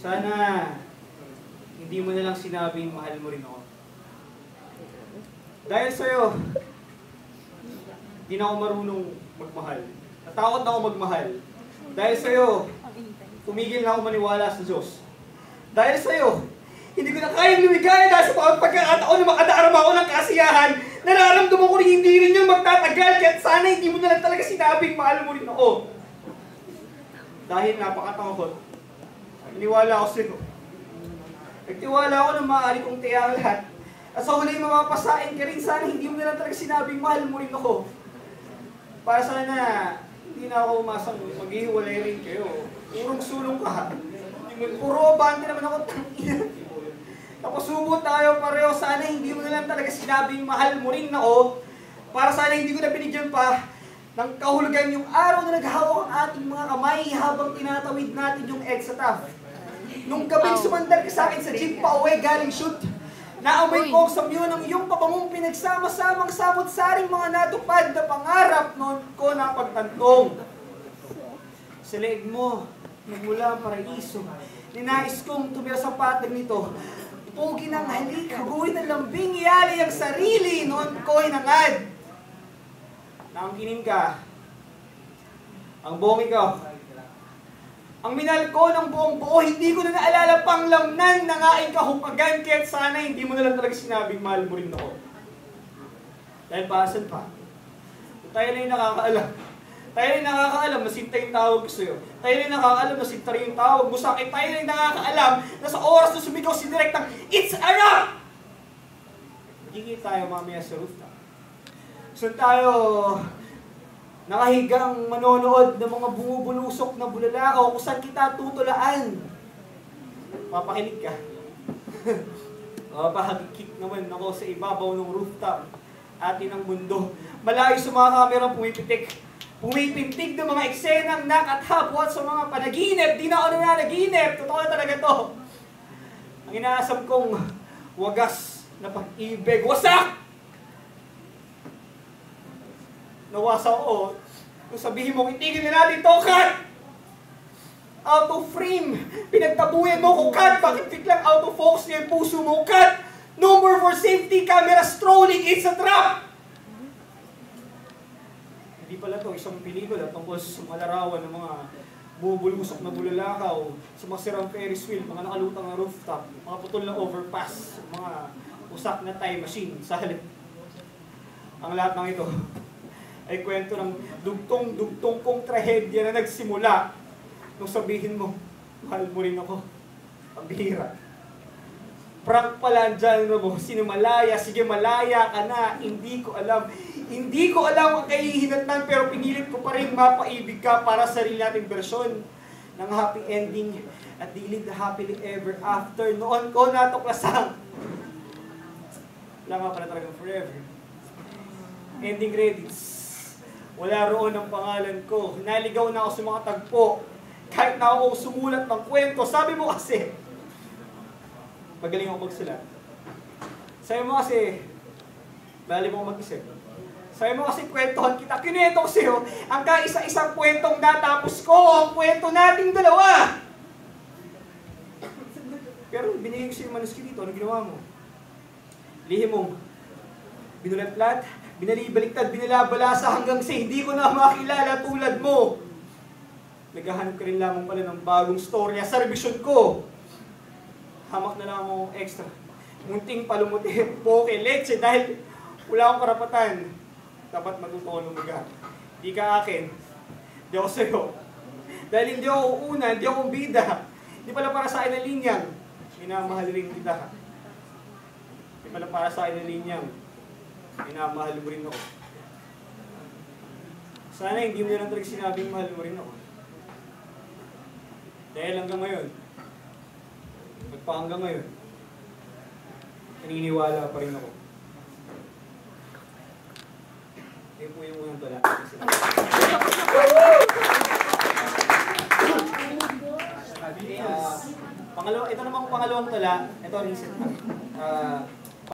Sana hindi mo na lang sinabing mahal mo rin ako. Dahil sa'yo, hindi na ako marunong magmahal. Natakot na ako magmahal. Dahil sa'yo, tumigil na ako maniwala sa Diyos. Dahil sa'yo, hindi ko na kayang lumigaya dahil sa bawat pagkakataon na makadaarama ako ng kasiyahan, nararamdaman ko rin hindi rin yung magtatagal, kaya sana hindi mo na lang talaga sinabing mahal mo rin ako. Dahil napakatakot, naniwala ako sa'yo. Nagtiwala ako na maaari kong tiyang lahat. At sa huli mapapasain ka rin, sana hindi mo na lang talaga sinabing mahal mo rin ako. Para sana hindi na ako umasang maghihiwalay rin kayo. Urong-sulong ka. Puro bante naman ako, tangina. Nakusubo tayo pareho, sana hindi mo na lang talaga sinabing mahal mo rin ako. Para sana hindi ko na binigyan pa ng kahulugan yung araw na naghawak ang ating mga kamay habang tinatawid natin yung exataf. Nung gabing sumandal ka sa akin sa jeep pa uwi galing shoot, naamoy ko sa view ng iyong papamong pinagsama-samang samot-saring mga natupad na pangarap noon ko napagtantong. Sa leeg mo, nagmula ang paraiso, ninais kong tumira sa patag nito. Pugi ng halik, haguin ng lambing, iyali ang sarili, noon ko hinangad. Naangkinin ka, ang buong ikaw. Ang minahal ko ng buong buo, hindi ko na naalala pang lamnan ng aking kahupagan, kaya't sana hindi mo na lang talaga sinabing mahal mo rin ako. Dahil paasan pa, tayo na yung nakakaalam. Tayo na yung nakakaalam na sinta yung tawag ko sa'yo. Tayo na yung nakakaalam na sinta rin yung tawag mo sa akin. Tayo na yung nakakaalam na sa oras na sumigaw si Direktang, "It's a wrap!" Magiging tayo mamaya sa rooftop. Saan tayo nakahigang manonood ng mga bumubulusok na bulalakaw kung saan kita tutulaan. Papakinig ka. Papahagikik naman ako sa ibabaw ng rooftop. Atin ang mundo. Malayo sa mga kamerang pumipitik. Pumipintig ng mga eksenang nakatapot sa mga panaginip. Di na ako nananaginip. Totoo na talaga to. Ang inaasam kong wagas na pag-ibig. Wasak! Nawasa ko. Kung sabihin mo, itigil na natin to, cut! Out of frame. Pinagtabuyan mo ko, cut! Bakit biglang out of focus niya yung puso mo, cut! No more for safety, camera strolling, it's a trap! Hindi pala to isang pelikula tungkol sa malarawan ng mga bubulusok na bulalakaw, sa mga sirang Ferris wheel, mga nakalutang na rooftop, mga putol na overpass, mga usak na time machine sa halip. Ang lahat ng ito ay kwento ng dugtong-dugtong kong trahedya na nagsimula nung sabihin mo, mahal mo rin ako. Pambihira. Prank pala ang genre mo, sinimalaya, sige malaya ka na, hindi ko alam. Hindi ko alam ang kahihinatnan pero pinilit ko pa rin mapaibig ka para sa sarili nating bersyon ng happy ending at di live the happily ever after. Noon ko natuklasang. Wala nga pala talagang forever. Ending credits. Wala roon ang pangalan ko. Naligaw na ako sa mga tagpo. Kahit na ako sumulat ng kwento. Sabi mo kasi, magaling ako magsulat. Sabi mo kasi, bali mo mag-isip. Sabi mo kasi, kwentohan kita. Kinuwento ko sa'yo, ang kaisa-isang kwentong natapos ko, ang kwento nating dalawa. Pero binigay ko sa'yo yung manuskrito dito. Ano ginawa mo? Lihim mong binulat-lat, binalibaliktad, binalabalasa hanggang sa hindi ko na makilala tulad mo. Naghahanap ka rin lamang pala ng bagong storya sa revision ko. Hamak na lang ako extra. Munting palumuti, poke, leche dahil wala akong karapatan. Dapat matuto ko lumaga. Di ka akin. Di ako sa'yo. Dahil hindi ako una, hindi ako bida. Hindi pala para sa akin ang linyang. Minamahal rin kita. Hindi pala para sa akin ang linyang. Minamahal mo rin ako. Sana hindi mo na lang talaga sinabing mahal mo rin ako. Dahil hanggang ngayon, hanggang ngayon, naniniwala pa rin ako. Ito po yung unang tula. Pangalawa, ito namang pangalawang tula. Ito recent.